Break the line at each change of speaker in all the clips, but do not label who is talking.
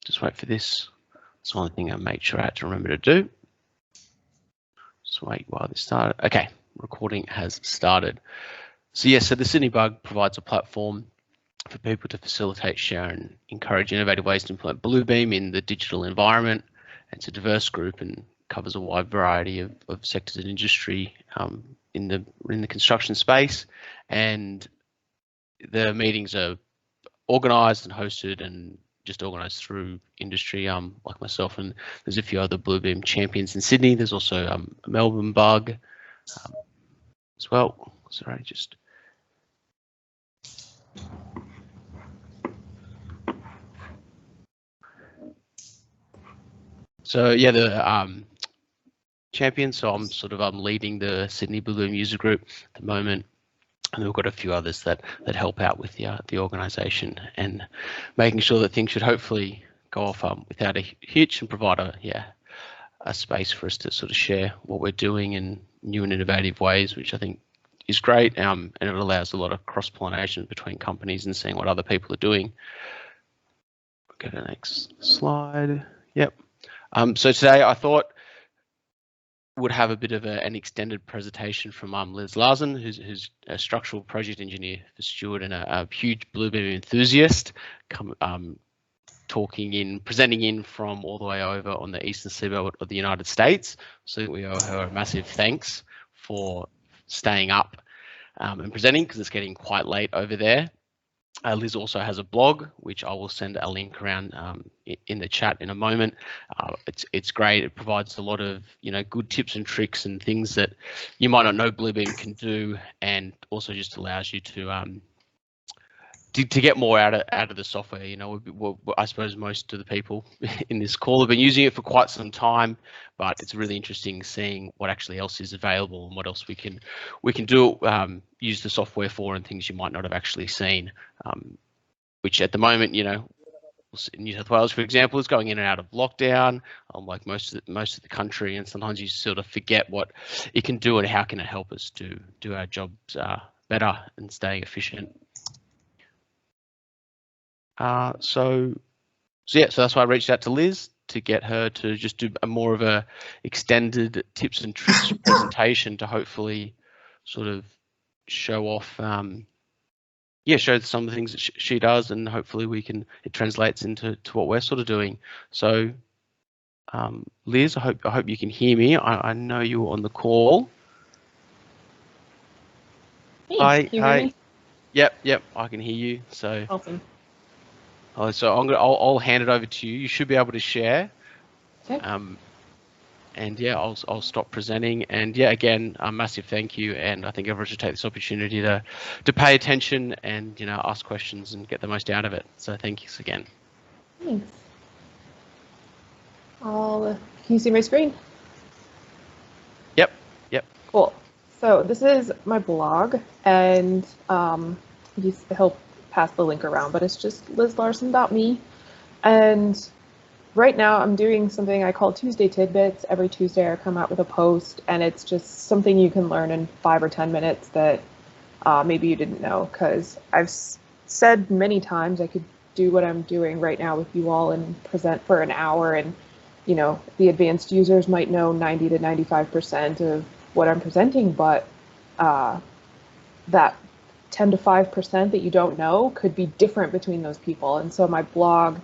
Just wait for this. That's one thing I made sure I had to remember to do. Just wait while this started. Okay, recording has started. So yes, so the SydBUG provides a platform for people to facilitate, share, and encourage innovative ways to implement Bluebeam in the digital environment. It's a diverse group and covers a wide variety of sectors and industry in the construction space. And the meetings are organised and hosted and just organised through industry, like myself, and there's a few other Bluebeam champions in Sydney. There's also a Melbourne bug as well. Sorry, just. So yeah, the champion. So I'm sort of leading the Sydney Bluebeam user group at the moment, and we've got a few others that help out with the organisation and making sure that things should hopefully go off without a hitch and provide a space for us to sort of share what we're doing in new and innovative ways, which I think is great, and it allows a lot of cross-pollination between companies and seeing what other people are doing. Go to the next slide. Yep. So today I thought would have a bit of an extended presentation from Liz Larsen, who's a structural project engineer for Stewart and a huge Bluebeam enthusiast, presenting in from all the way over on the eastern seaboard of the United States. So we owe her a massive thanks for staying up and presenting, because it's getting quite late over there. Liz also has a blog, which I will send a link around in the chat in a moment. It's great. It provides a lot of good tips and tricks and things that you might not know Bluebeam can do, and also just allows you to get more out of the software. I suppose most of the people in this call have been using it for quite some time, but it's really interesting seeing what actually else is available and what else we can do, use the software for, and things you might not have actually seen, which at the moment, New South Wales, for example, is going in and out of lockdown, like most of the country, and sometimes you sort of forget what it can do and how can it help us to do our jobs better and staying efficient. So that's why I reached out to Liz to get her to just do more of a extended tips and tricks presentation to hopefully sort of show off, show some of the things that she does, and hopefully it translates into what we're sort of doing. So, Liz, I hope you can hear me. I know you're on the call.
Hey,
hi.
Can you hear me?
Yep, I can hear you. So.
Awesome.
So I'll hand it over to you. You should be able to share.
Okay.
And yeah, I'll stop presenting. And yeah, again, a massive thank you. And I think everyone should take this opportunity to pay attention and ask questions and get the most out of it. So thanks again.
Thanks. Can you see my screen?
Yep.
Cool. So this is my blog, and he'll pass the link around, but it's just lizlarsen.me. And right now I'm doing something I call Tuesday Tidbits. Every Tuesday I come out with a post, and it's just something you can learn in 5 or 10 minutes that maybe you didn't know, because I've said many times I could do what I'm doing right now with you all and present for an hour, and the advanced users might know 90 to 95% of what I'm presenting, but that 10 to 5% that you don't know could be different between those people. And so my blog,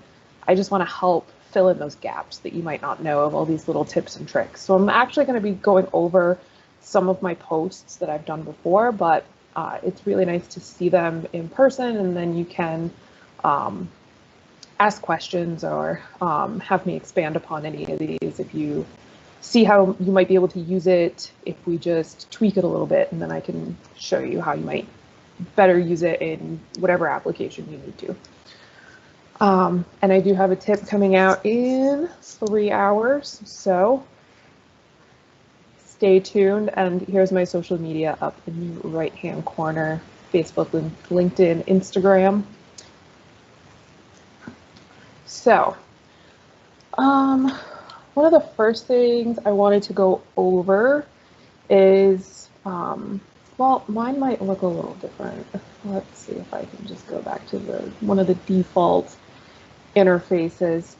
I just want to help fill in those gaps that you might not know of all these little tips and tricks. So I'm actually going to be going over some of my posts that I've done before, but it's really nice to see them in person, and then you can ask questions or have me expand upon any of these if you see how you might be able to use it, if we just tweak it a little bit, and then I can show you how you might better use it in whatever application you need to. And I do have a tip coming out in 3 hours, so stay tuned. And here's my social media up in the right-hand corner: Facebook, LinkedIn, Instagram. So, one of the first things I wanted to go over is, well, mine might look a little different. Let's see if I can just go back to one of the default interfaces.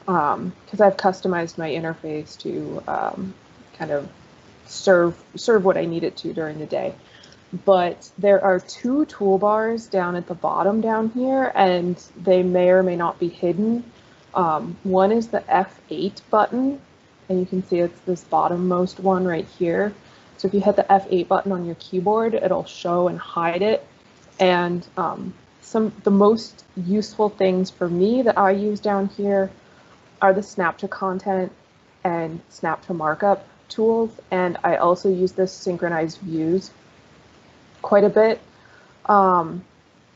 because I've customized my interface to kind of serve what I need it to during the day. But there are two toolbars down at the bottom down here, and they may or may not be hidden. One is the F8 button, and you can see it's this bottommost one right here. So if you hit the F8 button on your keyboard, it'll show and hide it. And the most useful things for me that I use down here are the snap to content and snap to markup tools. And I also use this synchronized views quite a bit.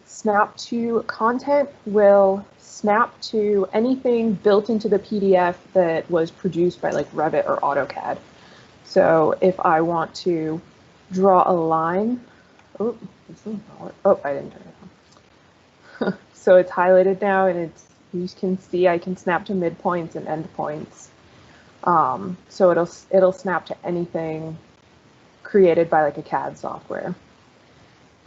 Snap to content will snap to anything built into the PDF that was produced by like Revit or AutoCAD. So if I want to draw a line, oh, I didn't turn it on. So it's highlighted now, and you can see I can snap to midpoints and endpoints. So it'll snap to anything created by like a CAD software.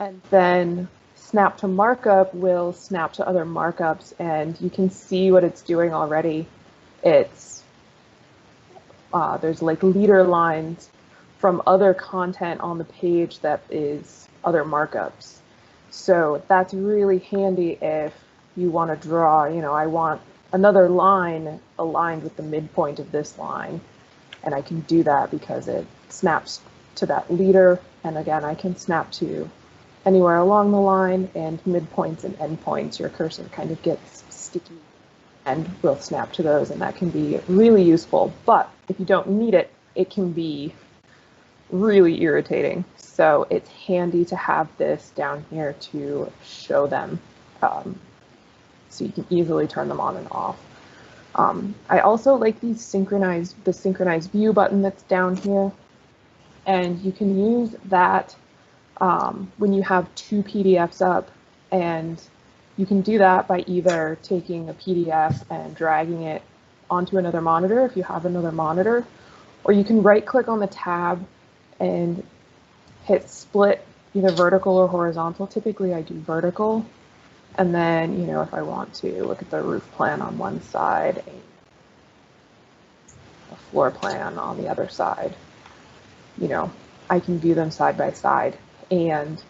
And then snap to markup will snap to other markups, and you can see what it's doing already. It's there's like leader lines from other content on the page that is other markups. So that's really handy if you want to draw, I want another line aligned with the midpoint of this line. And I can do that because it snaps to that leader. And again, I can snap to anywhere along the line, and midpoints and endpoints, your cursor kind of gets sticky and will snap to those, and that can be really useful. But if you don't need it, it can be really irritating. So it's handy to have this down here to show them, so you can easily turn them on and off. I also like the synchronized view button that's down here, and you can use that when you have two PDFs up, and you can do that by either taking a PDF and dragging it onto another monitor if you have another monitor, or you can right click on the tab and hit split, either vertical or horizontal. Typically I do vertical, and then if I want to look at the roof plan on one side and a floor plan on the other side, I can view them side by side. And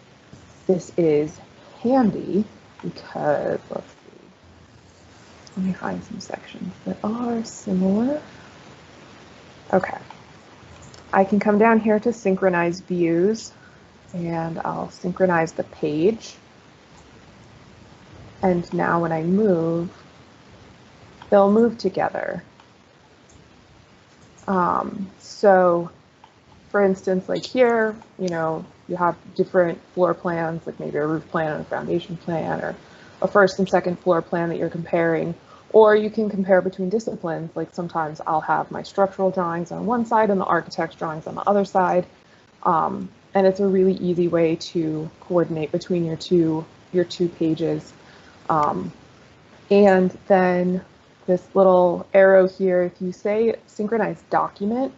this is handy because, let's see, let me find some sections that are similar. Okay, I can come down here to synchronize views, and I'll synchronize the page. And now when I move, they'll move together. So for instance, like here, you have different floor plans, like maybe a roof plan and a foundation plan, or a first and second floor plan that you're comparing. Or you can compare between disciplines. Like sometimes I'll have my structural drawings on one side and the architect's drawings on the other side. And it's a really easy way to coordinate between your two pages. And then this little arrow here, if you say synchronize document,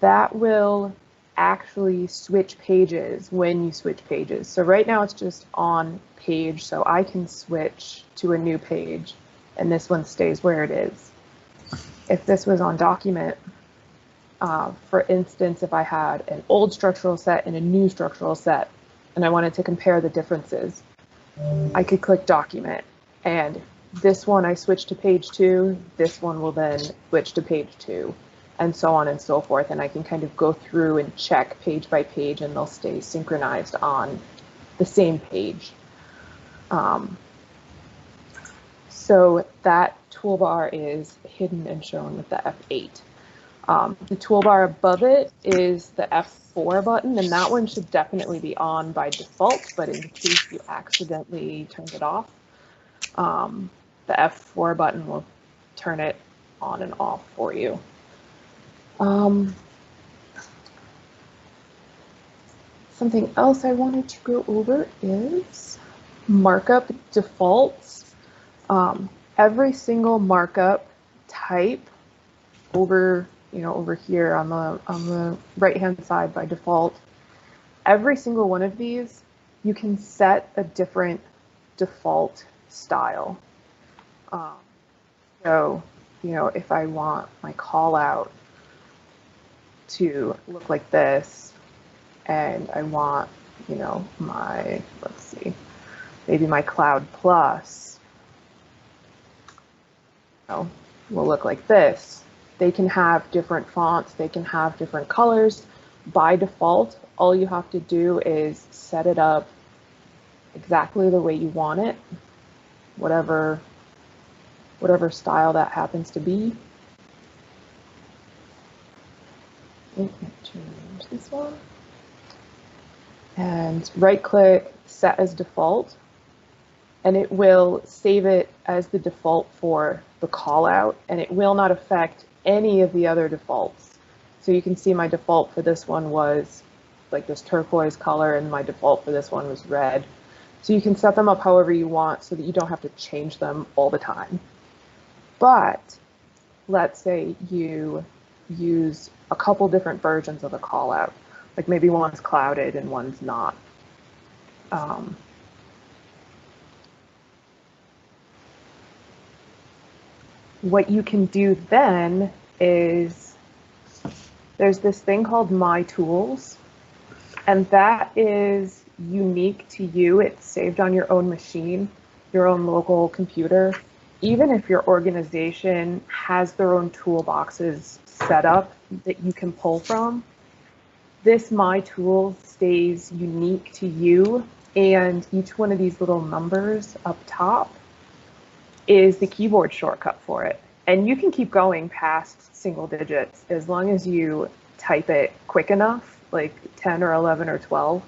that will actually switch pages when you switch pages. So right now it's just on page, so I can switch to a new page and this one stays where it is. If this was on document, for instance, if I had an old structural set and a new structural set and I wanted to compare the differences, I could click document, and this one I switch to page 2, this one will then switch to page 2, and so on and so forth. And I can kind of go through and check page by page, and they'll stay synchronized on the same page. So that toolbar is hidden and shown with the F8. The toolbar above it is the F4 button, and that one should definitely be on by default, but in case you accidentally turned it off, the F4 button will turn it on and off for you. Something else I wanted to go over is markup defaults. Every single markup type over here on the right-hand side by default, every single one of these, you can set a different default style. So you know, if I want my call out to look like this, and I want, you know, my, let's see, maybe my Cloud Plus, you know, will look like this. They can have different fonts, they can have different colors. By default, all you have to do is set it up exactly the way you want it, whatever style that happens to be. Let me change this one. And right click, set as default, and it will save it as the default for the call out, and it will not affect any of the other defaults. So you can see my default for this one was like this turquoise color, and my default for this one was red. So you can set them up however you want so that you don't have to change them all the time. But let's say you use a couple different versions of the call out. Like maybe one's clouded and one's not. What you can do then is there's this thing called My Tools, and that is unique to you. It's saved on your own machine, your own local computer. Even if your organization has their own toolboxes set up that you can pull from, this My Tool stays unique to you, and each one of these little numbers up top is the keyboard shortcut for it. And you can keep going past single digits as long as you type it quick enough, like 10 or 11 or 12.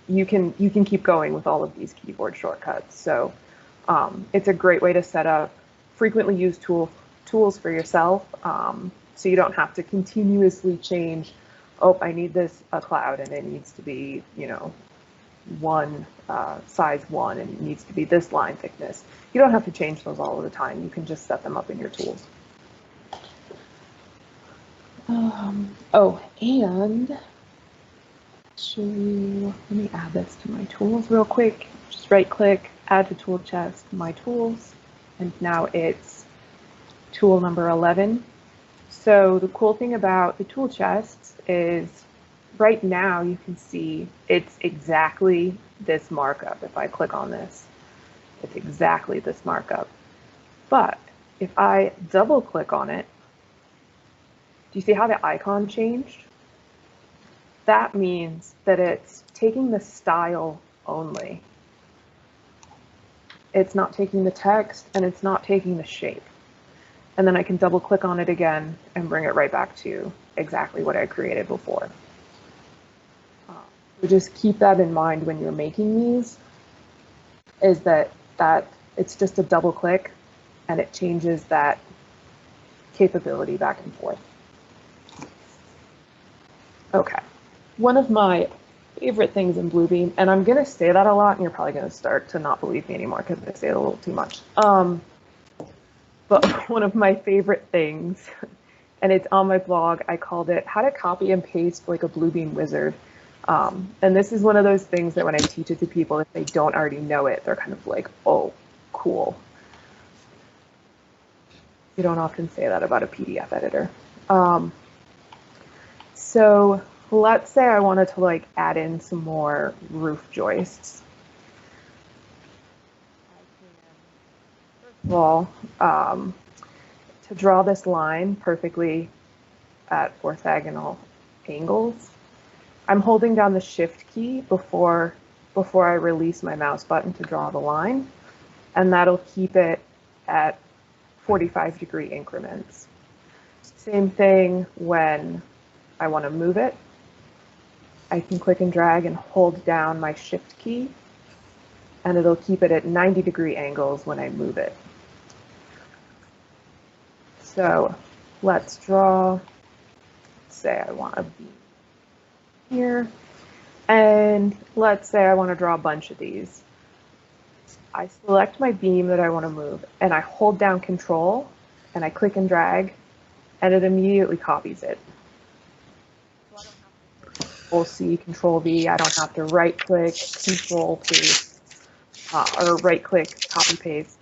You can keep going with all of these keyboard shortcuts. So it's a great way to set up frequently used tools for yourself, so you don't have to continuously change. Oh, I need this a cloud, and it needs to be, you know, size 1, and it needs to be this line thickness. You don't have to change those all of the time. You can just set them up in your tools. Oh, and actually, let me add this to my tools real quick. Just right click, add to tool chest, My Tools, and now it's tool number 11. So the cool thing about the tool chests is right now you can see it's exactly this markup. If I click on this, it's exactly this markup. But if I double click on it, do you see how the icon changed? That means that it's taking the style only. It's not taking the text, and it's not taking the shape. And then I can double click on it again and bring it right back to exactly what I created before. So just keep that in mind when you're making these, is that it's just a double click and it changes that capability back and forth. Okay, one of my favorite things in Bluebeam, and I'm gonna say that a lot and you're probably gonna start to not believe me anymore because I say it a little too much. But one of my favorite things, and it's on my blog, I called it How to Copy and Paste Like a Bluebeam Wizard. And this is one of those things that when I teach it to people, if they don't already know it, they're kind of like, oh, cool. You don't often say that about a PDF editor. So let's say I wanted to like add in some more roof joists. First of all, to draw this line perfectly at orthogonal angles, I'm holding down the Shift key before I release my mouse button to draw the line, and that'll keep it at 45-degree increments. Same thing when I want to move it. I can click and drag and hold down my Shift key, and it'll keep it at 90-degree angles when I move it. So let's draw, say I want a beam here, and let's say I want to draw a bunch of these. I select my beam that I want to move, and I hold down Control, and I click and drag, and it immediately copies it. So I don't have to Control-C, Control-V. I don't have to right-click, Control-Paste, or right-click, copy-paste.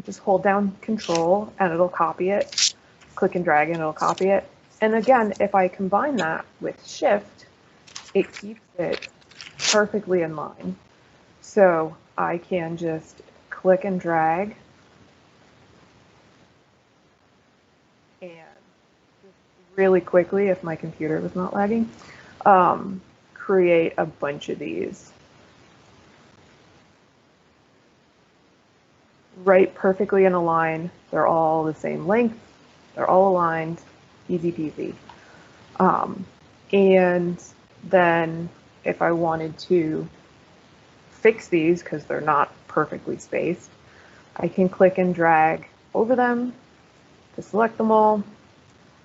just hold down Control and it'll copy it. Click and drag and it'll copy it. And again, if I combine that with Shift, it keeps it perfectly in line. So I can just click and drag and really quickly, if my computer was not lagging, create a bunch of these. Right perfectly in a line. They're all the same length. They're all aligned. Easy peasy. And then if I wanted to fix these because they're not perfectly spaced, I can click and drag over them to select them all,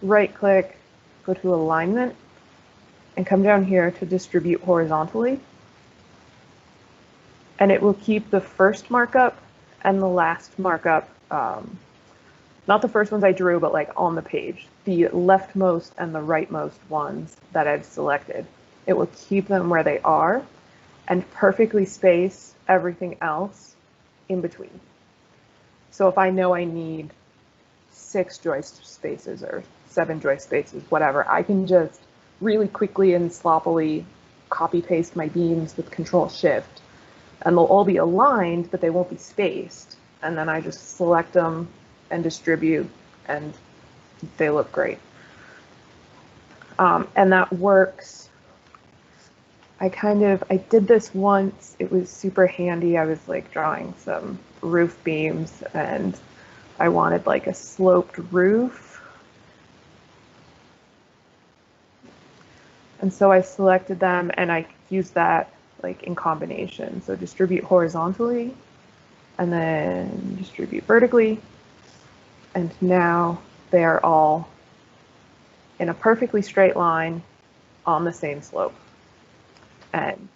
right click, go to alignment, and come down here to distribute horizontally. And it will keep the first markup and the last markup, not the first ones I drew, but like on the page, the leftmost and the rightmost ones that I've selected. It will keep them where they are and perfectly space everything else in between. So if I know I need 6 joist spaces or 7 joist spaces, whatever, I can just really quickly and sloppily copy paste my beams with Control Shift, and they'll all be aligned, but they won't be spaced. And then I just select them and distribute, and they look great. And that works. I did this once. It was super handy. I was like drawing some roof beams and I wanted like a sloped roof. And so I selected them and I used that like in combination. So distribute horizontally and then distribute vertically. And now they're all in a perfectly straight line on the same slope. And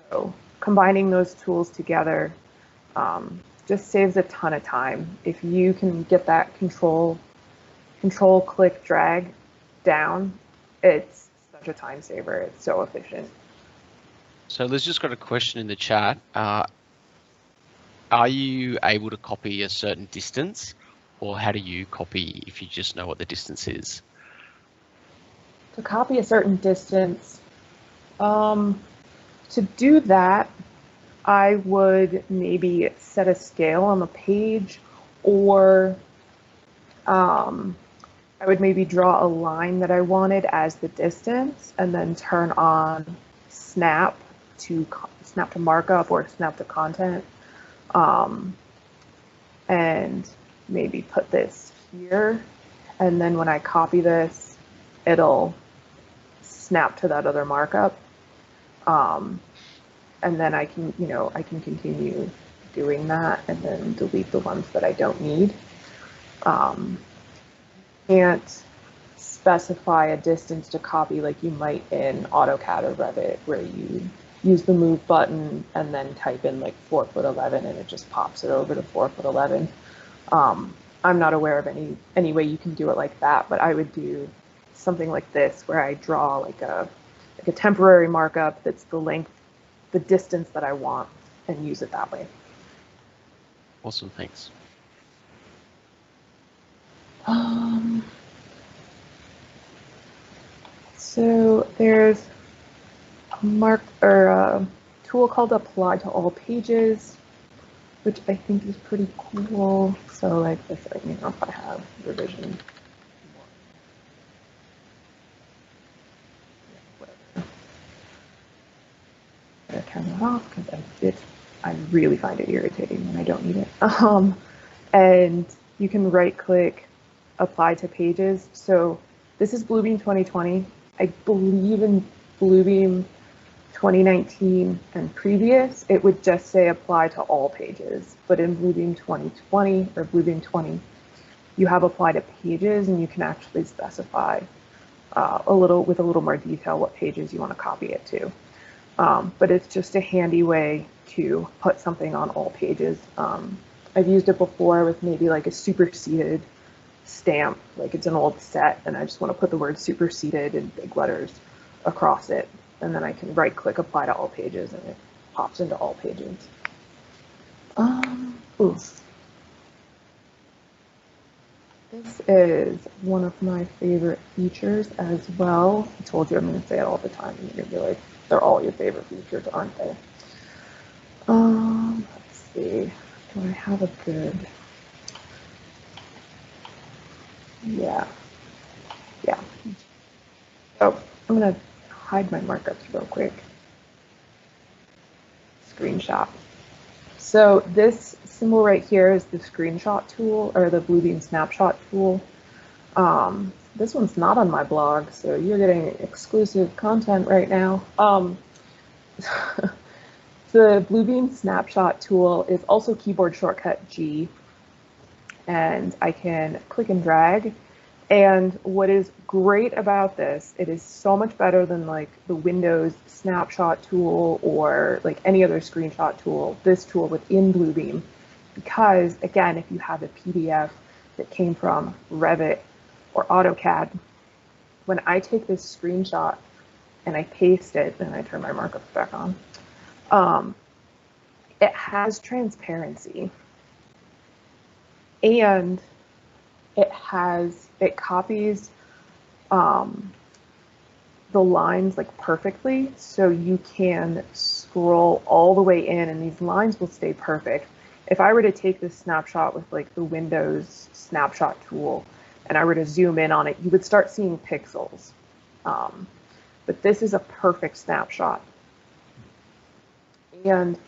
so combining those tools together just saves a ton of time. If you can get that control, click, drag down, it's such a time saver. It's so efficient.
So Liz just got a question in the chat. Are you able to copy a certain distance, or how do you copy if you just know what the distance is?
To copy a certain distance, to do that, I would maybe set a scale on the page, or I would maybe draw a line that I wanted as the distance and then turn on snap to markup or snap to content, and maybe put this here. And then when I copy this, it'll snap to that other markup. And then I can continue doing that and then delete the ones that I don't need. Can't specify a distance to copy like you might in AutoCAD or Revit, where you use the move button and then type in like 4'11" and it just pops it over to 4'11". I'm not aware of any way you can do it like that, but I would do something like this where I draw like a temporary markup that's the length, the distance that I want, and use it that way.
Awesome, thanks.
So there's a tool called Apply to All Pages, which I think is pretty cool. So like this, if I have revision. Turn that off because I really find it irritating when I don't need it. And you can right click, apply to pages. So this is Bluebeam 2020. I believe in Bluebeam 2019 and previous, it would just say apply to all pages. But in Bluebeam 2020 or Bluebeam 20, you have apply to pages, and you can actually specify with a little more detail what pages you want to copy it to. But it's just a handy way to put something on all pages. I've used it before with maybe like a superseded stamp, like it's an old set and I just want to put the word superseded in big letters across it. And then I can right click apply to all pages and it pops into all pages. This is one of my favorite features as well. I told you I'm going to say it all the time, and you're going to be like, they're all your favorite features, aren't they? Let's see. Do I have a good? Yeah. So I'm going to hide my markups real quick. Screenshot. So this symbol right here is the screenshot tool, or the Bluebeam snapshot tool. This one's not on my blog, so you're getting exclusive content right now. The Bluebeam snapshot tool is also keyboard shortcut G, and I can click and drag. And what is great about this, it is so much better than like the Windows snapshot tool or like any other screenshot tool, this tool within Bluebeam, because again, if you have a PDF that came from Revit or AutoCAD, when I take this screenshot and I paste it, and I turn my markups back on, it has transparency, and it copies the lines like perfectly, so you can scroll all the way in and these lines will stay perfect. If I were to take this snapshot with like the Windows snapshot tool and I were to zoom in on it, you would start seeing pixels. But this is a perfect snapshot. And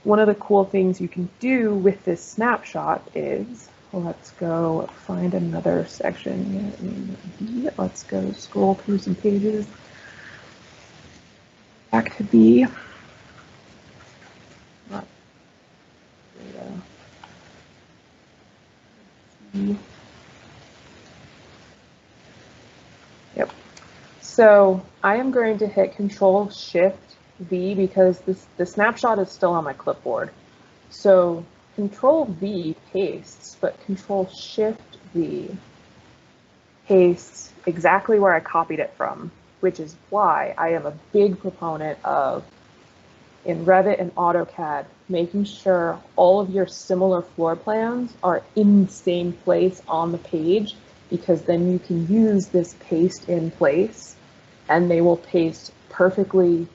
one of the cool things you can do with this snapshot is, let's go find another section. Let's go scroll through some pages. Back to B. Yep. So I am going to hit Control-Shift-V because the snapshot is still on my clipboard. So Control-V pastes, but Control-Shift-V pastes exactly where I copied it from, which is why I am a big proponent of, in Revit and AutoCAD, making sure all of your similar floor plans are in the same place on the page, because then you can use this paste in place and they will paste perfectly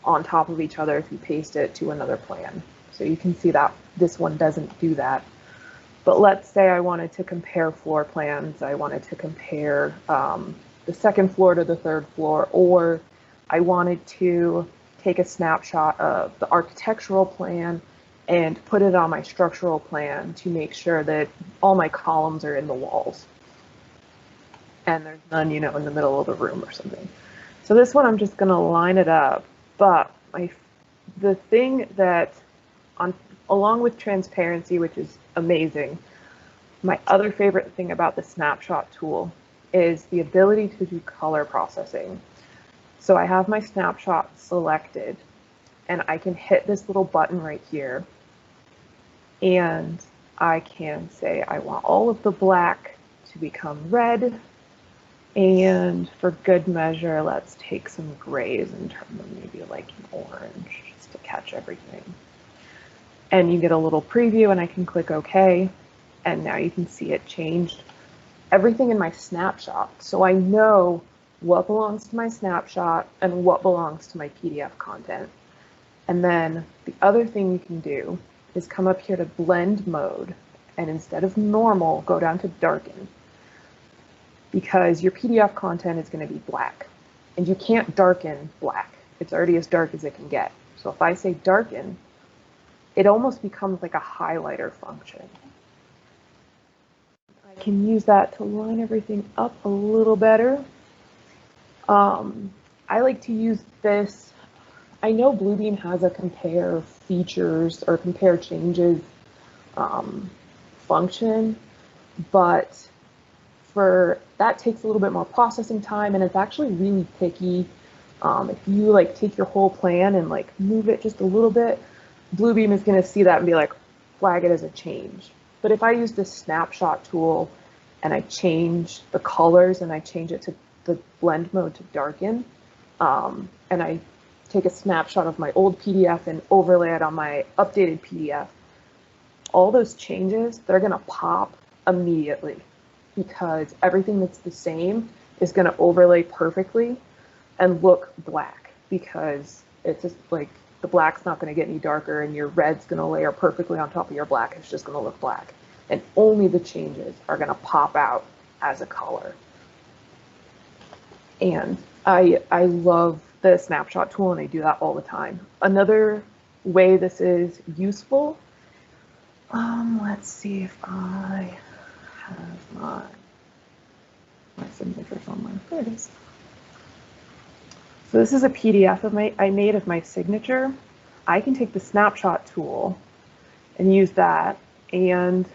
on top of each other if you paste it to another plan. So you can see that this one doesn't do that. But let's say I wanted to compare floor plans. I wanted to compare the second floor to the third floor, or I wanted to take a snapshot of the architectural plan and put it on my structural plan to make sure that all my columns are in the walls and there's none, you know, in the middle of the room or something. So this one, I'm just going to line it up. But the thing that, along with transparency, which is amazing, my other favorite thing about the snapshot tool is the ability to do color processing. So I have my snapshot selected and I can hit this little button right here and I can say I want all of the black to become red, and for good measure, let's take some grays and turn them maybe like an orange just to catch everything. And you get a little preview and I can click OK. And now you can see it changed everything in my snapshot. So I know what belongs to my snapshot and what belongs to my PDF content. And then the other thing you can do is come up here to blend mode, and instead of normal, go down to darken, because your PDF content is going to be black and you can't darken black. It's already as dark as it can get. So if I say darken, it almost becomes like a highlighter function. I can use that to line everything up a little better. I like to use this. I know Bluebeam has a compare features or compare changes function, but for that takes a little bit more processing time, and it's actually really picky. If you like take your whole plan and like move it just a little bit, Bluebeam is going to see that and be like, flag it as a change. But if I use the snapshot tool and I change the colors and I change it to the blend mode to darken, and I take a snapshot of my old PDF and overlay it on my updated PDF, all those changes, they're going to pop immediately. because everything that's the same is going to overlay perfectly and look black, because it's just like the black's not going to get any darker and your red's going to layer perfectly on top of your black. It's just going to look black. And only the changes are going to pop out as a color. And I love the snapshot tool, and I do that all the time. Another way this is useful, let's see if I have my signature somewhere. There it is. So this is a PDF of I made of my signature. I can take the snapshot tool and use that, and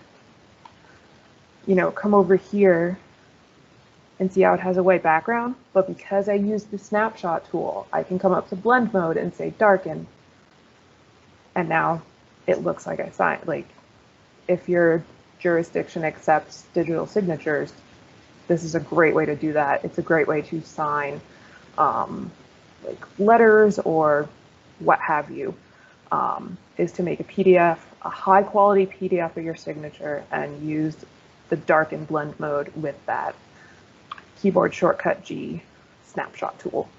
come over here and see how it has a white background. But because I use the snapshot tool, I can come up to blend mode and say darken. And now it looks like I signed. Like, if your jurisdiction accepts digital signatures, this is a great way to do that. It's a great way to sign like letters or what have you, is to make a PDF, a high quality PDF of your signature, and use the darken blend mode with that keyboard shortcut G snapshot tool.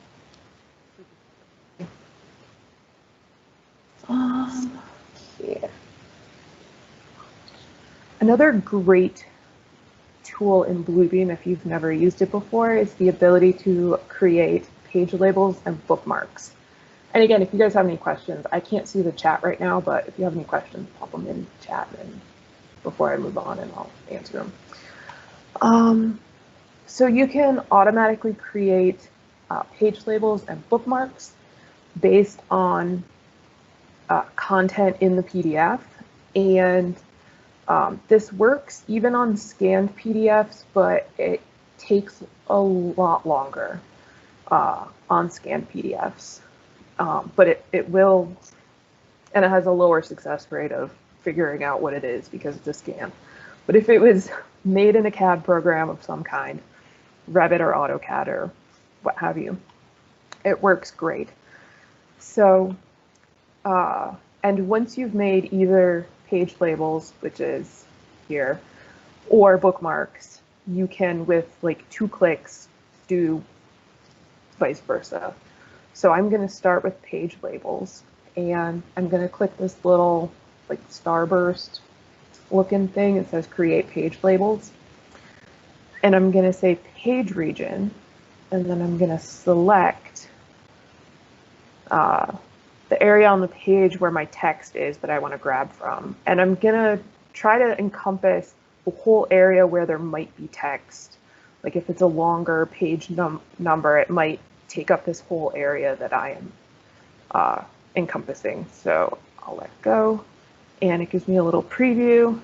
Here. Another great tool in Bluebeam, if you've never used it before, is the ability to create page labels and bookmarks. And again, if you guys have any questions, I can't see the chat right now, but if you have any questions, pop them in chat and before I move on, and I'll answer them. So you can automatically create page labels and bookmarks based on content in the PDF. And this works even on scanned PDFs, but it takes a lot longer on scanned PDFs. But it will, and it has a lower success rate of figuring out what it is because it's a scan. But if it was made in a CAD program of some kind, Revit or AutoCAD or what have you, it works great. So, and once you've made either page labels, which is here, or bookmarks, you can, with like 2 clicks, do vice versa. So I'm going to start with page labels, and I'm going to click this little like starburst looking thing. It says create page labels, and I'm going to say page region, and then I'm going to select the area on the page where my text is that I want to grab from. And I'm going to try to encompass the whole area where there might be text. Like if it's a longer page number, it might take up this whole area that I am encompassing. So I'll let go, and it gives me a little preview.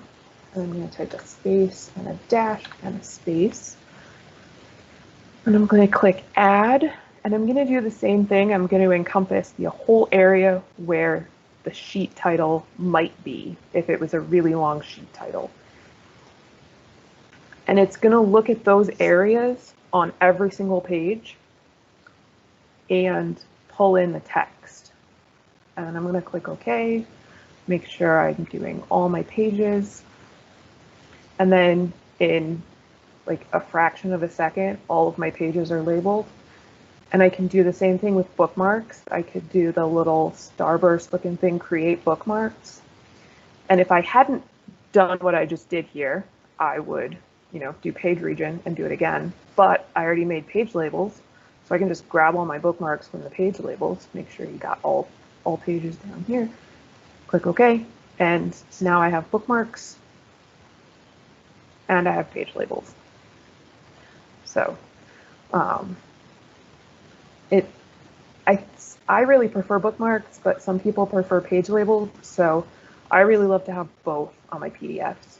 And I'm going to type a space and a dash and a space. And I'm going to click add, and I'm going to do the same thing. I'm going to encompass the whole area where the sheet title might be, if it was a really long sheet title. And it's going to look at those areas on every single page and pull in the text. And I'm going to click OK, make sure I'm doing all my pages. And then in like a fraction of a second, all of my pages are labeled. And I can do the same thing with bookmarks. I could do the little starburst looking thing, create bookmarks. And if I hadn't done what I just did here, I would, do page region and do it again. But I already made page labels, so I can just grab all my bookmarks from the page labels, make sure you got all pages down here, click OK, and now I have bookmarks and I have page labels. So I really prefer bookmarks, but some people prefer page labels, so I really love to have both on my PDFs.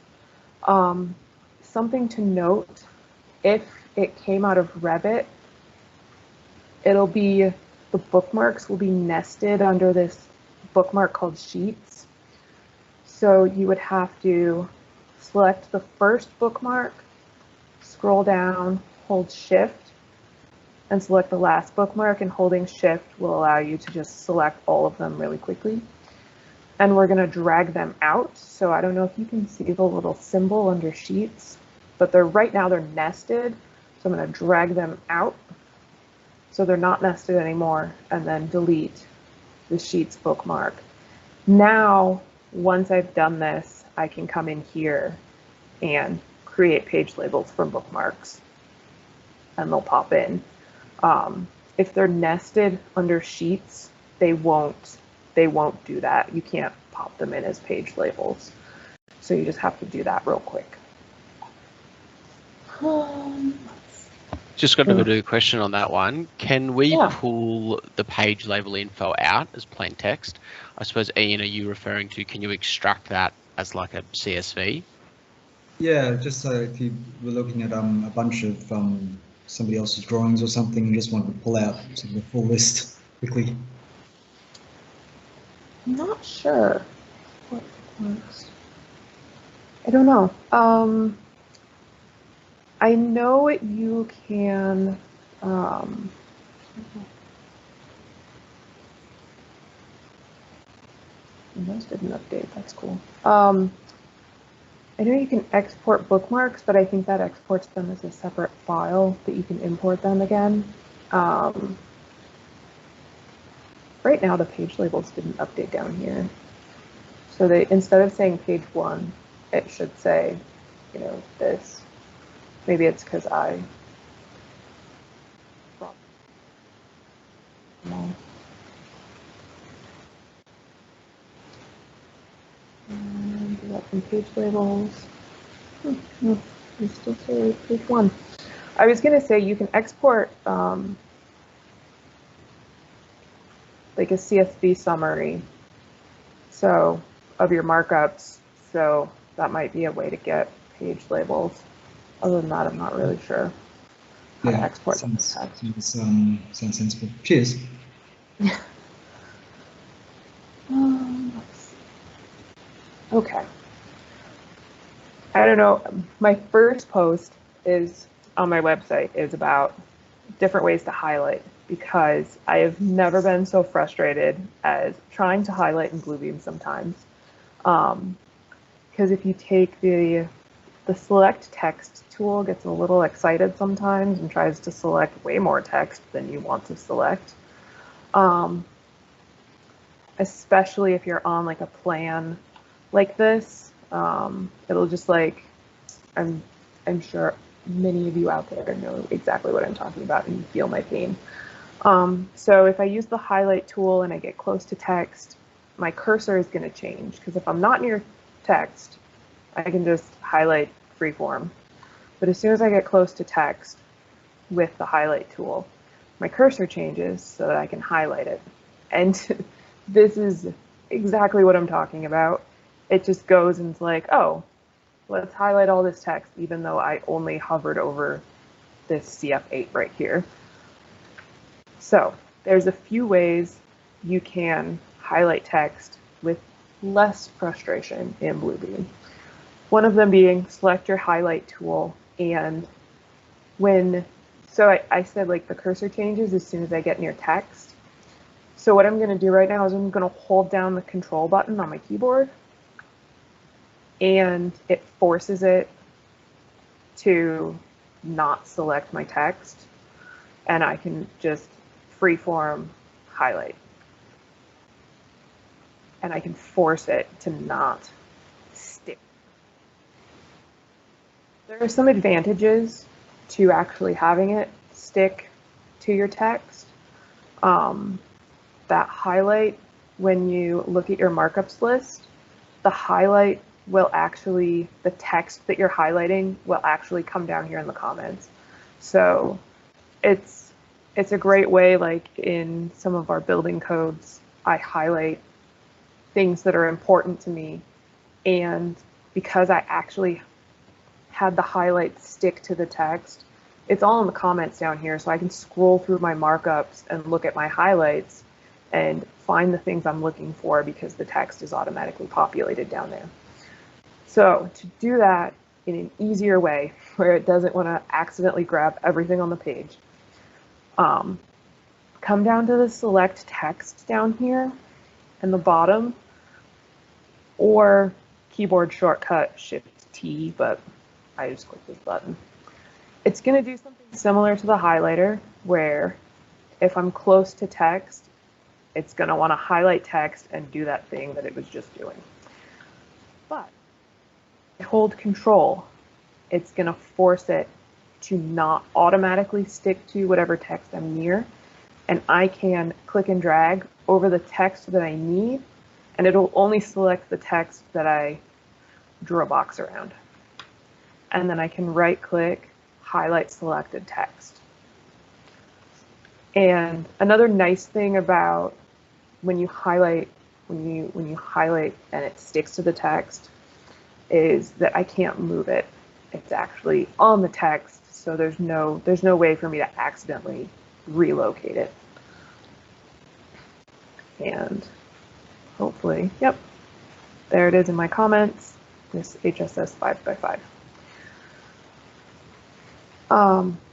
Something to note, if it came out of Revit, it'll be, the bookmarks will be nested under this bookmark called Sheets. So you would have to select the first bookmark, scroll down, hold Shift, and select the last bookmark, and holding Shift will allow you to just select all of them really quickly. And we're going to drag them out. So I don't know if you can see the little symbol under Sheets. but right now they're nested. So I'm going to drag them out so they're not nested anymore, and then delete the Sheets bookmark. Now, once I've done this, I can come in here and create page labels from bookmarks, and they'll pop in. If they're nested under Sheets, they won't do that. You can't pop them in as page labels. So you just have to do that real quick.
Just got a question on that one. Can we pull the page label info out as plain text? I suppose, Ian, are you referring to, can you extract that as like a CSV?
Yeah, just if you were looking at a bunch of somebody else's drawings or something, you just want to pull out sort of a full list quickly.
I'm not sure what works. I don't know. I know you can. Those didn't update. That's cool. I know you can export bookmarks, but I think that exports them as a separate file that you can import them again. Right now, the page labels didn't update down here. So they, instead of saying page 1, it should say, you know, this. Maybe it's because I brought them all. And do that from page labels. No, you still say page 1. I was going to say you can export like a CSV summary, so of your markups. So that might be a way to get page labels. Other than that, I'm not really sure how to export them.
Sounds sensible. Cheers.
Okay. I don't know. My first post is on my website is about different ways to highlight, because I have never been so frustrated as trying to highlight in Bluebeam sometimes. Because if you take the select text tool gets a little excited sometimes and tries to select way more text than you want to select. Especially if you're on like a plan like this, it'll just like, I'm sure many of you out there know exactly what I'm talking about and feel my pain. So if I use the highlight tool and I get close to text, my cursor is going to change, because if I'm not near text, I can just highlight freeform. But as soon as I get close to text with the highlight tool, my cursor changes so that I can highlight it. And this is exactly what I'm talking about. It just goes and it's like, oh, let's highlight all this text, even though I only hovered over this CF8 right here. So there's a few ways you can highlight text with less frustration in Bluebeam. One of them being select your highlight tool, and so I said like the cursor changes as soon as I get near text. So what I'm going to do right now is I'm going to hold down the control button on my keyboard, and it forces it to not select my text, and I can just freeform highlight. And I can force it to not stick. There are some advantages to actually having it stick to your text. That highlight, when you look at your markups list, the highlight will actually, the text that you're highlighting will actually come down here in the comments. So it's a great way, like in some of our building codes, I highlight things that are important to me. And because I actually had the highlight stick to the text, it's all in the comments down here. So I can scroll through my markups and look at my highlights and find the things I'm looking for because the text is automatically populated down there. So to do that in an easier way, where it doesn't want to accidentally grab everything on the page, come down to the select text down here in the bottom, or keyboard shortcut Shift T, but I just click this button. It's going to do something similar to the highlighter, where if I'm close to text, it's going to want to highlight text and do that thing that it was just doing. But if I hold Control, it's going to force it to not automatically stick to whatever text I'm near, and I can click and drag over the text that I need, and it'll only select the text that I drew a box around. And then I can right-click, highlight selected text. And another nice thing about when you highlight, when you highlight and it sticks to the text, is that I can't move it. It's actually on the text, so there's no way for me to accidentally relocate it. And hopefully, yep, there it is in my comments, this HSS 5x5.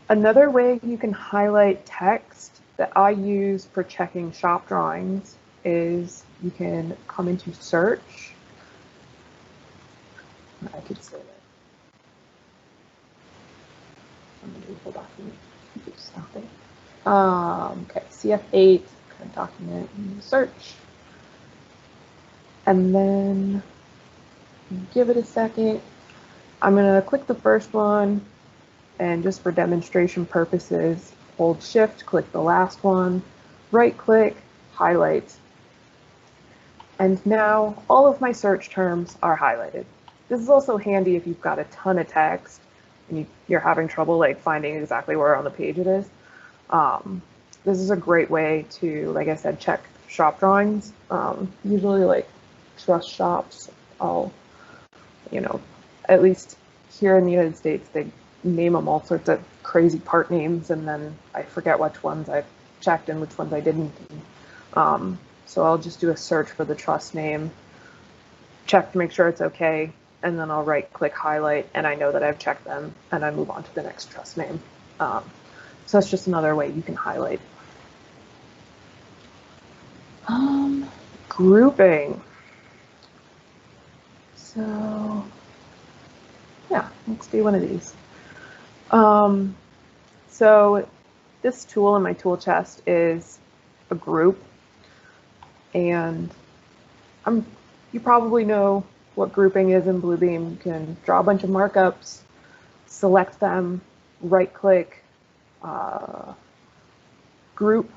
Another way you can highlight text that I use for checking shop drawings is you can come into search. I could say that. I'm going to do a full document. Do something. Okay, CF8, current document, search. And then give it a second. I'm going to click the first one, and just for demonstration purposes, hold Shift, click the last one, right click, highlight. And now all of my search terms are highlighted. This is also handy if you've got a ton of text and you're having trouble like finding exactly where on the page it is. This is a great way to, like I said, check shop drawings. Usually like trust shops, at least here in the United States, they name them all sorts of crazy part names, and then I forget which ones I checked and which ones I didn't. So I'll just do a search for the trust name, check to make sure it's okay, and then I'll right-click highlight, and I know that I've checked them, and I move on to the next trust name. So that's just another way you can highlight. Grouping. So yeah, let's do one of these. So this tool in my tool chest is a group, and you probably know what grouping is in Bluebeam. You can draw a bunch of markups, select them, right-click, group,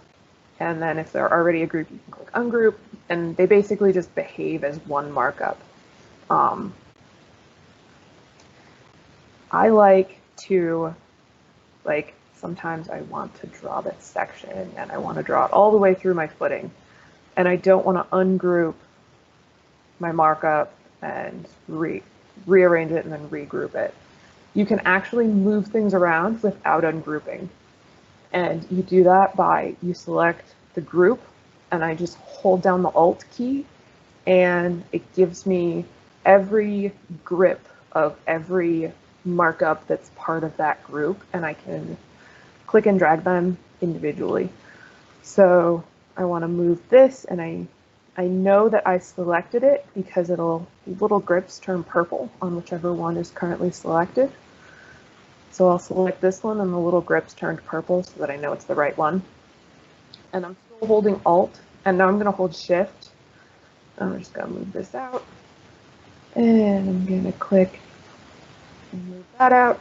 and then if they're already a group, you can click ungroup, and they basically just behave as one markup. I like to, sometimes I want to draw this section and I want to draw it all the way through my footing, and I don't want to ungroup my markup and rearrange it and then regroup it. You can actually move things around without ungrouping. And you do that by, you select the group, and I just hold down the Alt key, and it gives me every grip of every markup that's part of that group, and I can click and drag them individually. So I want to move this, and I know that I selected it because the little grips turn purple on whichever one is currently selected. So I'll select this one, and the little grips turned purple so that I know it's the right one. And I'm still holding Alt, and now I'm going to hold Shift. I'm just going to move this out, and I'm going to click and move that out.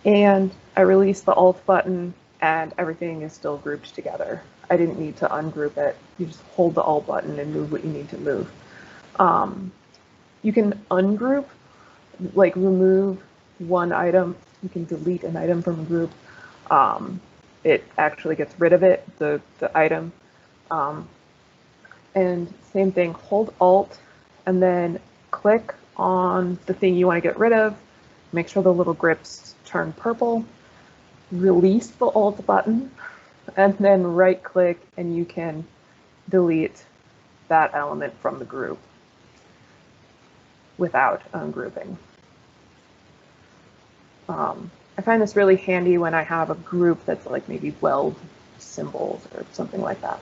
And I release the Alt button, and everything is still grouped together. I didn't need to ungroup it. You just hold the Alt button and move what you need to move. You can ungroup, like remove one item. You can delete an item from a group. It actually gets rid of it, the item. And same thing, hold Alt and then click on the thing you want to get rid of. Make sure the little grips turn purple. Release the Alt button, and then right click, and you can delete that element from the group without ungrouping. I find this really handy when I have a group that's like maybe weld symbols or something like that.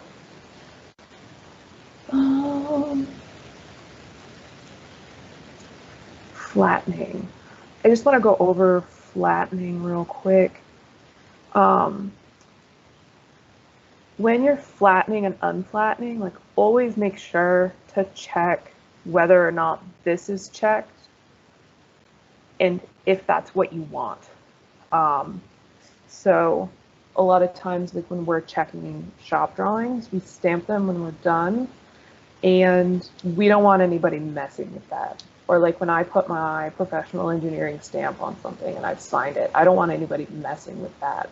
Flattening. I just want to go over flattening real quick. When you're flattening and unflattening, like always make sure to check whether or not this is checked and if that's what you want. So a lot of times, like when we're checking shop drawings, we stamp them when we're done, and we don't want anybody messing with that. Or like when I put my professional engineering stamp on something and I've signed it, I don't want anybody messing with that.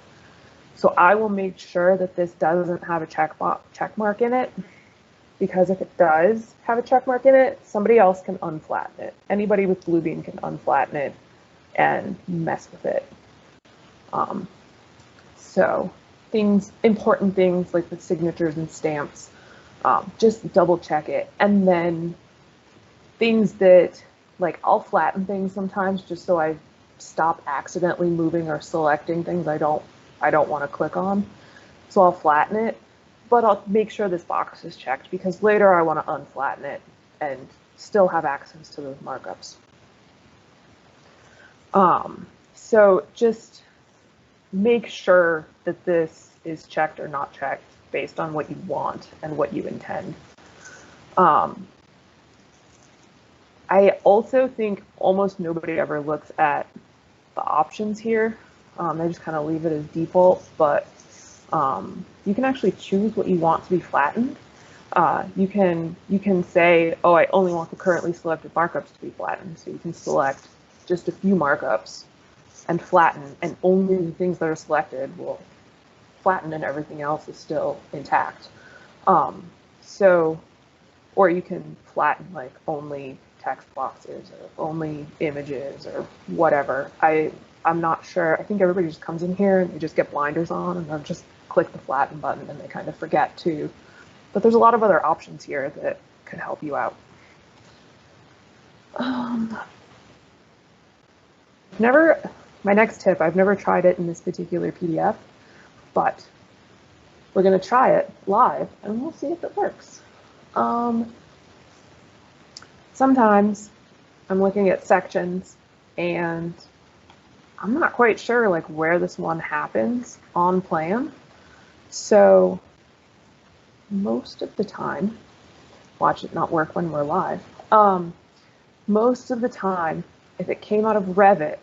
So I will make sure that this doesn't have a check mark in it, because if it does have a check mark in it, somebody else can unflatten it. Anybody with Bluebeam can unflatten it and mess with it. So important things like the signatures and stamps, just double check it. And then things that, like, I'll flatten things sometimes just so I stop accidentally moving or selecting things I don't want to click on. So I'll flatten it, but I'll make sure this box is checked because later I want to unflatten it and still have access to those markups. So just make sure that this is checked or not checked based on what you want and what you intend. I also think almost nobody ever looks at the options here. They just kind of leave it as default, but you can actually choose what you want to be flattened. You can say, oh, I only want the currently selected markups to be flattened. So you can select just a few markups and flatten, and only the things that are selected will flatten and everything else is still intact. Or you can flatten like only text boxes or only images or whatever. I'm not sure. I think everybody just comes in here and they just get blinders on and they'll just click the flatten button and they kind of forget to. But there's a lot of other options here that could help you out. My next tip, I've never tried it in this particular PDF, but we're going to try it live and we'll see if it works. Sometimes I'm looking at sections and I'm not quite sure like where this one happens on plan. So most of the time, watch it not work when we're live. Most of the time, if it came out of Revit,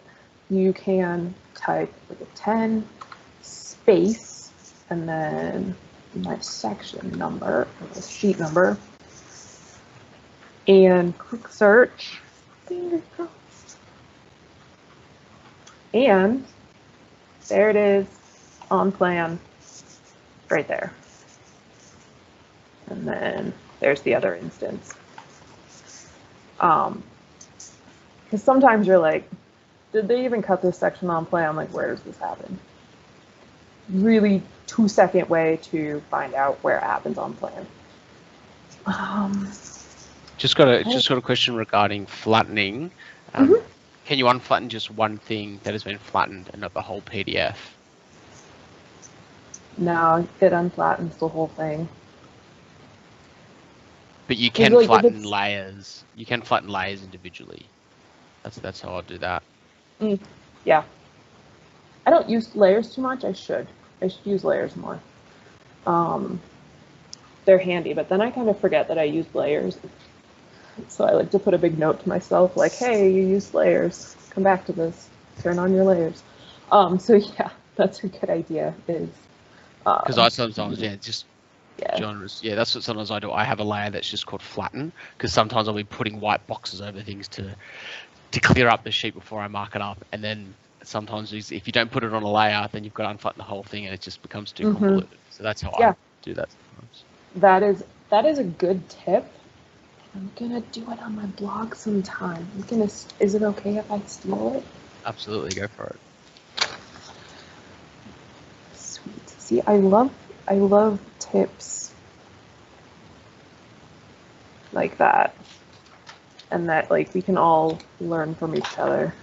you can type like a 10 space and then my section number or the sheet number and click search. Fingers crossed. And there it is on plan right there. And then there's the other instance. Because sometimes you're like, did they even cut this section on plan? Like, where does this happen? Really 2-second way to find out where it happens on plan.
Just got a question regarding flattening. Can you unflatten just one thing that has been flattened and not the whole PDF?
No, it unflattens the whole thing.
But you can flatten layers. You can flatten layers individually. That's how I'll do that.
Yeah. I don't use layers too much. I should use layers more. They're handy, but then I kind of forget that I use layers. So I like to put a big note to myself like, hey, you used layers. Come back to this. Turn on your layers. So yeah, that's a good idea. Because
I sometimes, genres. Yeah, that's what sometimes I do. I have a layer that's just called flatten, because sometimes I'll be putting white boxes over things to clear up the sheet before I mark it up. And then sometimes if you don't put it on a layer, then you've got to unflatten the whole thing and it just becomes too convoluted. So that's how I do that sometimes.
That is a good tip. I'm gonna do it on my blog sometime. Is it okay if I steal it?
Absolutely, go for it.
Sweet. See, I love tips like that, and that like we can all learn from each other.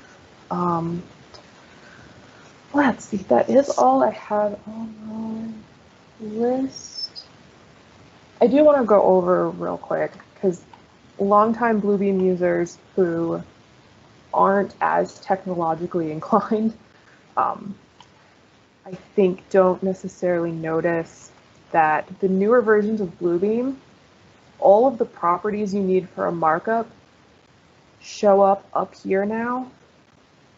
Let's see. That is all I have on my list. I do want to go over real quick because longtime Bluebeam users who aren't as technologically inclined, I think don't necessarily notice that the newer versions of Bluebeam, all of the properties you need for a markup show up here now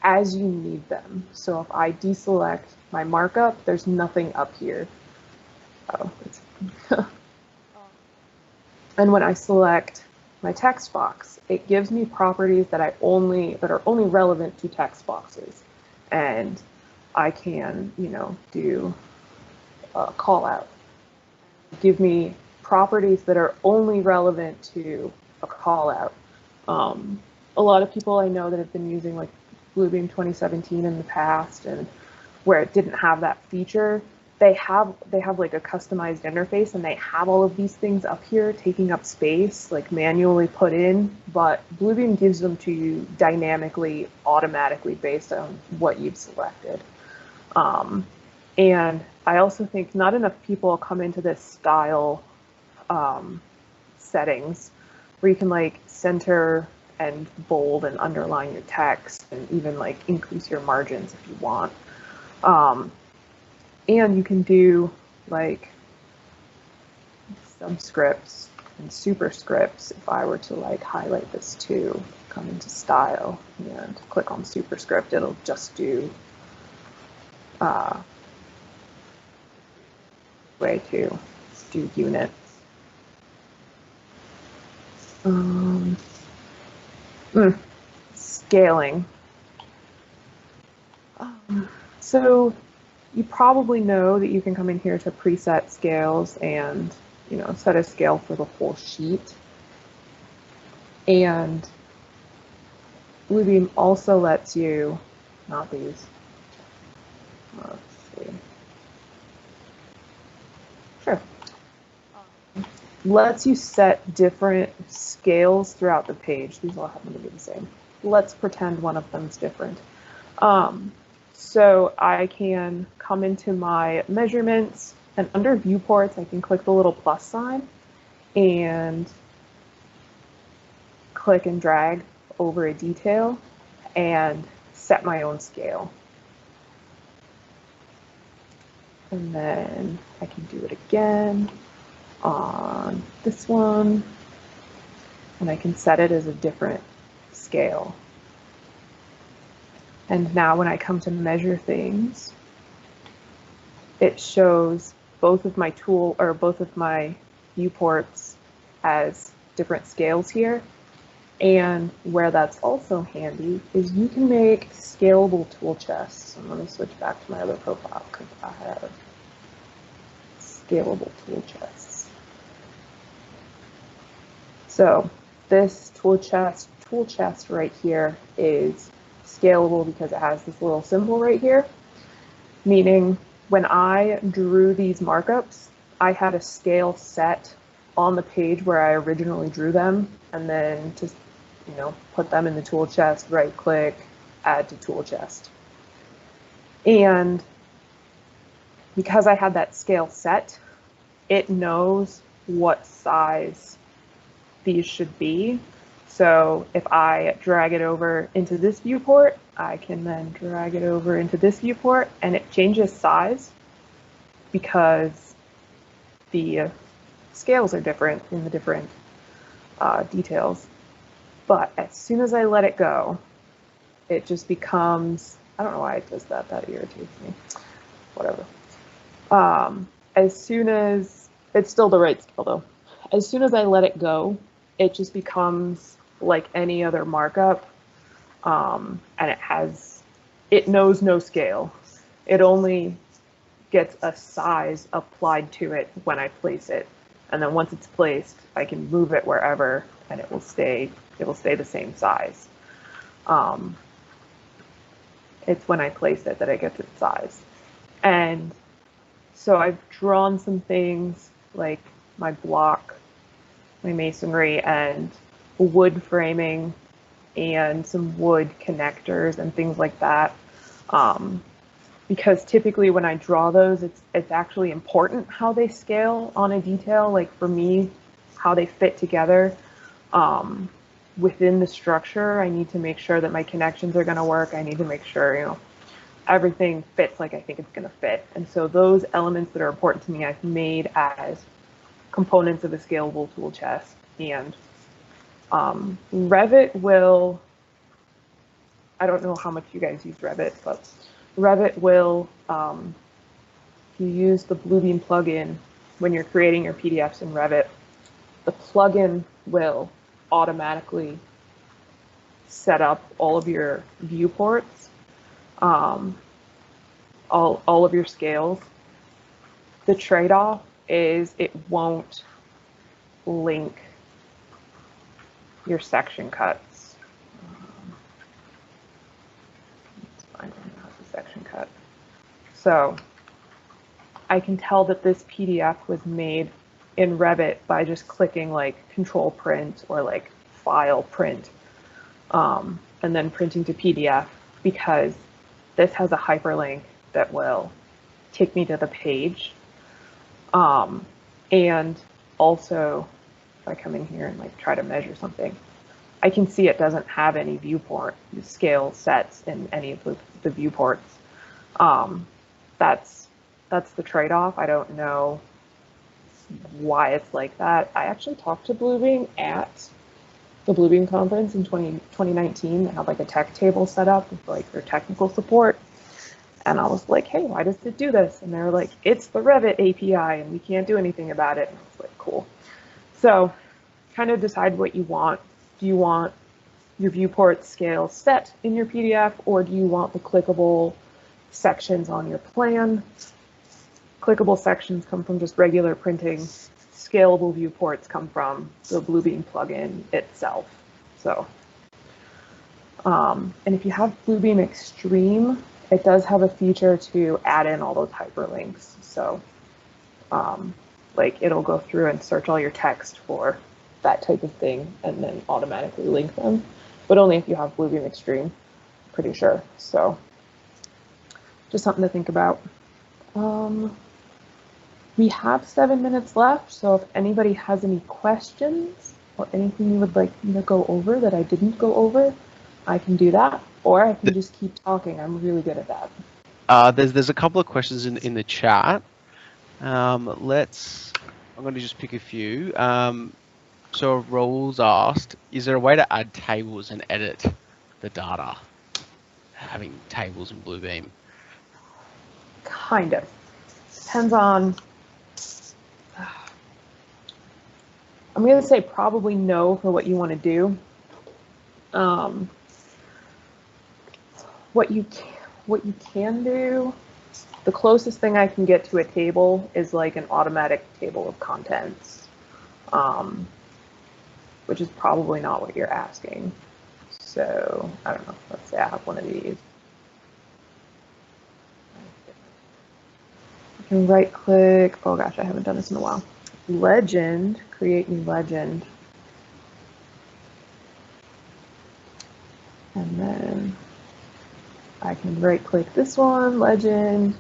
as you need them. So if I deselect my markup, there's nothing up here. Oh, it's and when I select my text box, it gives me properties that are only relevant to text boxes. And I can, do a call out. Give me properties that are only relevant to a call out. A lot of people I know that have been using like Bluebeam 2017 in the past, and where it didn't have that feature, they have like a customized interface, and they have all of these things up here taking up space, like manually put in, but Bluebeam gives them to you dynamically, automatically based on what you've selected. And I also think not enough people come into this style settings where you can like center and bold and underline your text, and even like increase your margins if you want. And you can do like subscripts and superscripts. If I were to like highlight this too, come into style and click on superscript, it'll just do way to do units. Scaling. So you probably know that you can come in here to preset scales and set a scale for the whole sheet. And Bluebeam also lets you, not these, let's see. Sure. Lets you set different scales throughout the page. These all happen to be the same. Let's pretend one of them is different. So I can come into my measurements, and under viewports, I can click the little plus sign and click and drag over a detail and set my own scale. And then I can do it again on this one, and I can set it as a different scale. And now when I come to measure things, it shows both of my viewports as different scales here. And where that's also handy is you can make scalable tool chests. I'm going to switch back to my other profile because I have scalable tool chests. So this tool chest right here is scalable because it has this little symbol right here, meaning when I drew these markups, I had a scale set on the page where I originally drew them, and then just put them in the tool chest, right click, add to tool chest. And because I had that scale set, it knows what size these should be. So if I drag it over into this viewport, I can then drag it over into this viewport, and it changes size because the scales are different in the different details. But as soon as I let it go, it just becomes, I don't know why it does that, that irritates me, whatever. As soon as, it's still the right scale though. As soon as I let it go, it just becomes like any other markup, and it knows no scale. It only gets a size applied to it when I place it. And then once it's placed, I can move it wherever and it will stay the same size. It's when I place it that it gets its size. And so I've drawn some things like my block, my masonry, and wood framing, and some wood connectors and things like that. Because typically when I draw those, it's actually important how they scale on a detail. Like for me, how they fit together, within the structure, I need to make sure that my connections are going to work. I need to make sure, you know, everything fits like I think it's going to fit. And so those elements that are important to me, I've made as components of a scalable tool chest. And Revit will, I don't know how much you guys use Revit, but Revit will, if you use the Bluebeam plugin when you're creating your PDFs in Revit, the plugin will automatically set up all of your viewports, all of your scales. The trade-off is it won't link your section cuts. Let's find the section cut. So I can tell that this PDF was made in Revit by just clicking like Control Print or like File Print, and then printing to PDF, because this has a hyperlink that will take me to the page. And also, if I come in here and like try to measure something, I can see it doesn't have any viewport scale sets in any of the viewports. That's the trade-off. I don't know why it's like that. I actually talked to Bluebeam at the Bluebeam conference in 2019. They had like a tech table set up with like their technical support. And I was like, hey, why does it do this? And they were like, it's the Revit API and we can't do anything about it. And I was like, cool. So kind of decide what you want. Do you want your viewport scale set in your PDF, or do you want the clickable sections on your plan? Clickable sections come from just regular printing. Scalable viewports come from the Bluebeam plugin itself. So, and if you have Bluebeam Extreme, it does have a feature to add in all those hyperlinks. So, like it'll go through and search all your text for that type of thing and then automatically link them, but only if you have Bluebeam Extreme, pretty sure. So, just something to think about. We have 7 minutes left, so if anybody has any questions or anything you would like me to go over that I didn't go over, I can do that, or I can just keep talking. I'm really good at that.
There's a couple of questions in the chat. I'm going to just pick a few. So Raul's asked, is there a way to add tables and edit the data, having tables in Bluebeam?
Kind of. Depends on, I'm going to say probably no for what you want to do. What you can do, the closest thing I can get to a table is like an automatic table of contents, which is probably not what you're asking. So I don't know, let's say I have one of these. I can right click, oh gosh, I haven't done this in a while. Legend, create new legend. And then I can right click this one, legend,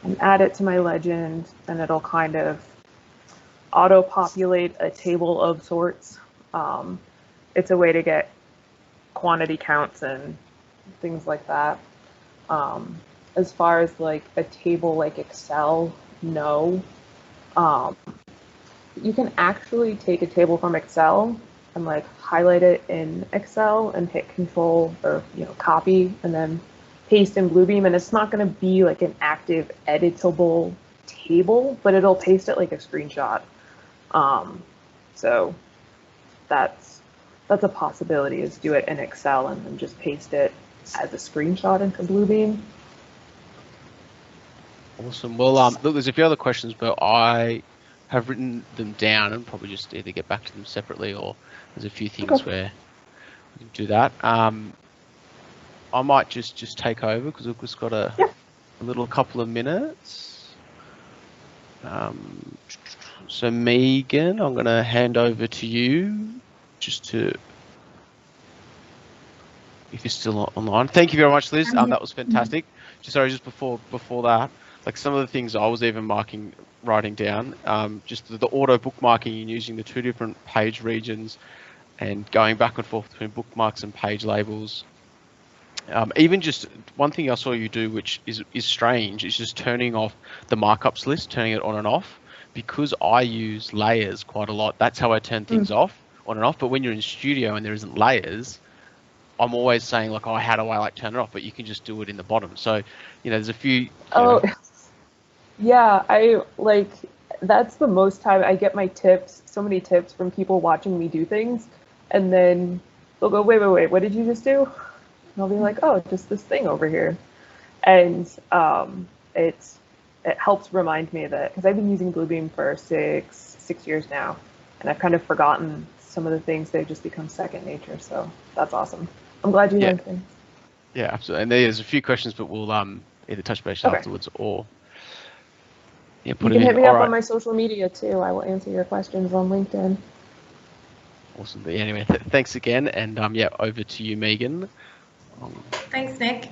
and add it to my legend, and it'll kind of auto populate a table of sorts. It's a way to get quantity counts and things like that. As far as like a table like Excel, no. You can actually take a table from Excel and like highlight it in Excel and hit Control or copy and then paste in Bluebeam, and it's not going to be like an active editable table, but it'll paste it like a screenshot. So that's a possibility, is do it in Excel and then just paste it as a screenshot into Bluebeam.
Awesome. Well, look, there's a few other questions, but I have written them down and probably just either get back to them separately, or there's a few things where we can do that. I might just take over because we've just got a little couple of minutes. So Megan, I'm going to hand over to you just to, if you're still online. Thank you very much, Liz. That was fantastic. Just before that, like some of the things I was even writing down, just the auto bookmarking and using the 2 different page regions and going back and forth between bookmarks and page labels. Even just one thing I saw you do, which is strange, is just turning off the markups list, turning it on and off. Because I use layers quite a lot, that's how I turn things off, on and off. But when you're in studio and there isn't layers, I'm always saying like, oh, how do I like turn it off? But you can just do it in the bottom. So, there's a few.
Yeah, I like, that's the most time I get my tips, so many tips from people watching me do things. And then they'll go, wait, what did you just do? And I'll be like, oh, just this thing over here. And it helps remind me of it, because I've been using Bluebeam for six years now, and I've kind of forgotten some of the things. They've just become second nature. So that's awesome. I'm glad you learned things.
Yeah, absolutely. And there's a few questions, but we'll either touch base afterwards or put
you can hit me up
on
my social media too. I will answer your questions on LinkedIn.
Awesome. But anyway, thanks again, and over to you, Megan.
Thanks, Nick.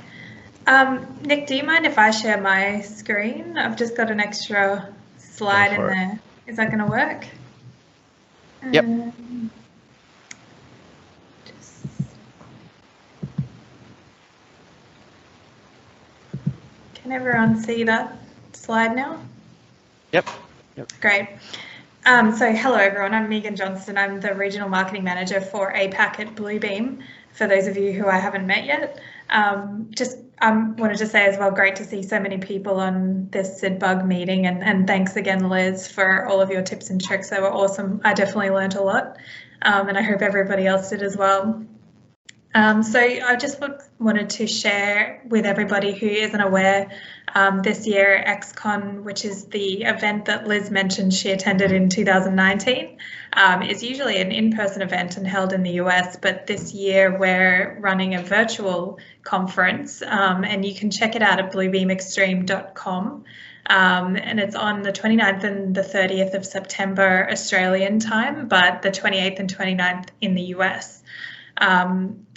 Nick, do you mind if I share my screen? I've just got an extra slide in there. Is that going to work?
Yep.
Can everyone see that slide now?
Yep.
Great. So hello, everyone. I'm Megan Johnston. I'm the Regional Marketing Manager for APAC at Bluebeam, for those of you who I haven't met yet. Wanted to say as well, great to see so many people on this SydBUG meeting, and thanks again, Liz, for all of your tips and tricks. They were awesome. I definitely learned a lot, and I hope everybody else did as well. So I just wanted to share with everybody who isn't aware, this year XCon, which is the event that Liz mentioned she attended in 2019, is usually an in-person event and held in the US, but this year we're running a virtual conference, and you can check it out at bluebeamextreme.com. And it's on the 29th and the 30th of September Australian time, but the 28th and 29th in the US.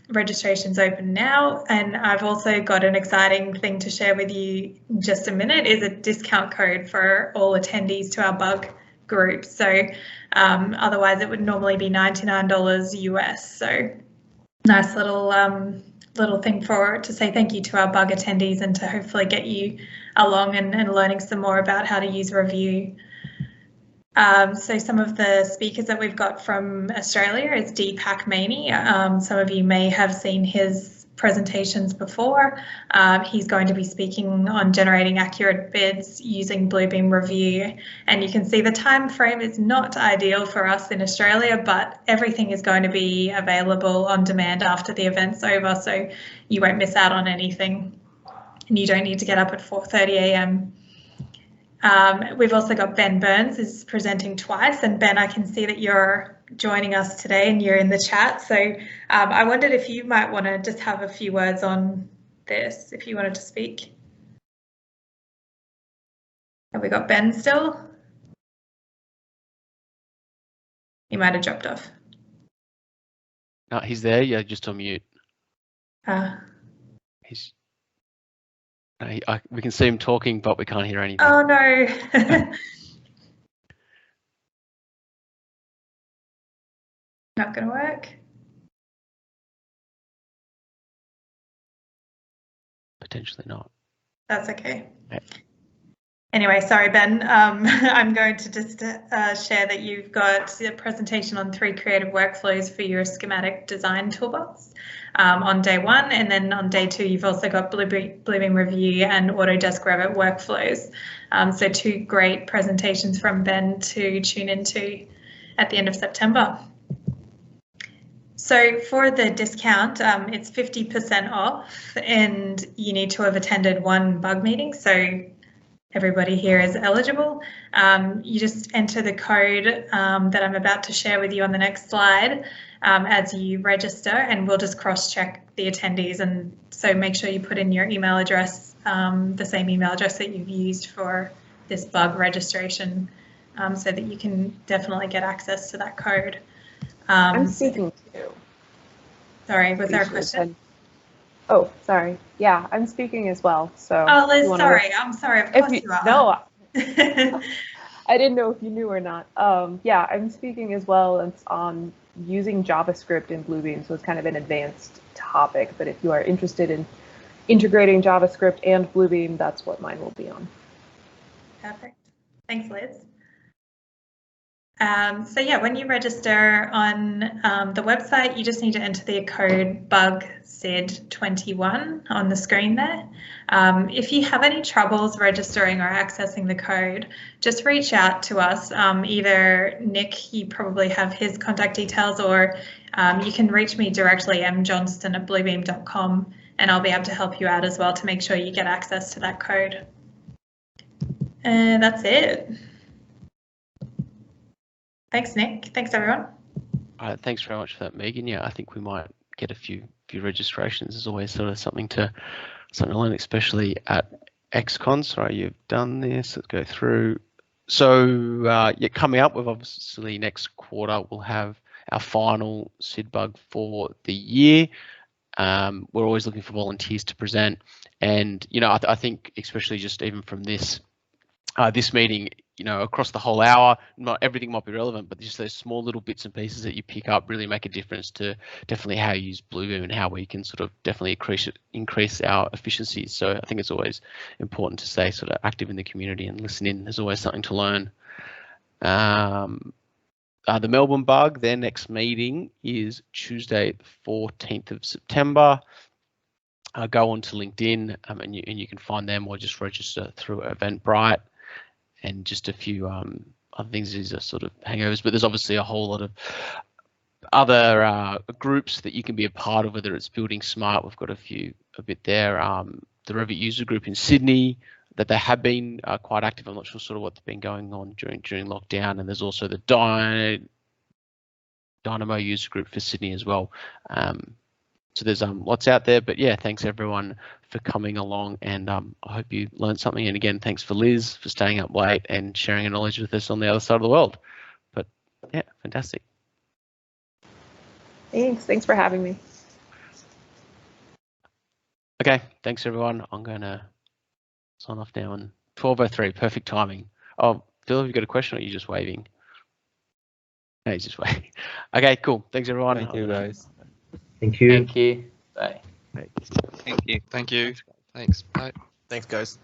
Registration's open now, and I've also got an exciting thing to share with you in just a minute, is a discount code for all attendees to our BUG group. So otherwise it would normally be $99 US. So nice little thing to say thank you to our BUG attendees, and to hopefully get you along and learning some more about how to use Review. So some of the speakers that we've got from Australia is Deepak Maini. Some of you may have seen his presentations before. He's going to be speaking on generating accurate bids using Bluebeam Review. And you can see the time frame is not ideal for us in Australia, but everything is going to be available on demand after the event's over, so you won't miss out on anything. And you don't need to get up at 4:30 a.m. We've also got Ben Burns is presenting twice, and Ben, I can see that you're joining us today and you're in the chat. So I wondered if you might want to just have a few words on this, if you wanted to speak. Have we got Ben still? He might have dropped off.
No, he's there. Yeah, just on mute. We can see him talking, but we can't hear anything.
Oh no. Not going to work.
Potentially not.
That's okay.
Yeah.
Anyway, sorry, Ben. I'm going to just share that you've got a presentation on 3 creative workflows for your schematic design toolbox on day 1, and then on day 2 you've also got Bluebeam Review and Autodesk Revit workflows. So 2 great presentations from Ben to tune into at the end of September. So for the discount, it's 50% off, and you need to have attended 1 BUG meeting. So everybody here is eligible. You just enter the code that I'm about to share with you on the next slide as you register, and we'll just cross-check the attendees. And so make sure you put in your email address, the same email address that you've used for this BUG registration, so that you can definitely get access to that code.
I'm speaking too.
Sorry, was there a question?
Oh, sorry. Yeah, I'm speaking as well. So.
Oh, Liz, sorry. I'm sorry. Of course you are.
No, I didn't know if you knew or not. Yeah, I'm speaking as well. It's on using JavaScript in Bluebeam, so it's kind of an advanced topic. But if you are interested in integrating JavaScript and Bluebeam, that's what mine will be on.
Perfect. Thanks, Liz. So yeah, when you register on the website, you just need to enter the code BUGSyd21 on the screen there. If you have any troubles registering or accessing the code, just reach out to us. Either Nick, you probably have his contact details, or you can reach me directly, mjohnston@bluebeam.com, and I'll be able to help you out as well to make sure you get access to that code. And that's it. Thanks, Nick. Thanks, everyone.
Thanks very much for that, Megan. Yeah, I think we might get a few registrations. There's always sort of something to learn, especially at XCon. Sorry, you've done this. Let's go through. So yeah, coming up, we've obviously next quarter we'll have our final SydBUG for the year. We're always looking for volunteers to present, and you know, I think especially just even from this this meeting, you know, across the whole hour, not everything might be relevant, but just those small little bits and pieces that you pick up really make a difference to definitely how you use Bluebeam and how we can sort of definitely increase our efficiencies. So I think it's always important to stay sort of active in the community and listen in. There's always something to learn. The Melbourne Bug, their next meeting is Tuesday, 14th of September. Go on to LinkedIn and you can find them, or just register through Eventbrite. And just a few other things. These are sort of hangovers, but there's obviously a whole lot of other groups that you can be a part of, whether it's Building Smart. We've got a bit there. The Revit user group in Sydney, that they have been quite active. I'm not sure sort of what's been going on during lockdown. And there's also the Dynamo user group for Sydney as well. So there's lots out there, but yeah, thanks everyone for coming along, and I hope you learned something. And again, thanks for Liz for staying up late and sharing her knowledge with us on the other side of the world. But yeah, fantastic.
Thanks for having me.
Okay, thanks everyone. I'm going to sign off now on 12:03, perfect timing. Oh, Phil, have you got a question, or are you just waving? No, he's just waving. Okay, cool. Thanks everyone.
Thank you, guys.
Thank you.
Thank you. Bye.
Thanks.
Thank you. Thank you. Thanks. Bye.
Thanks, guys.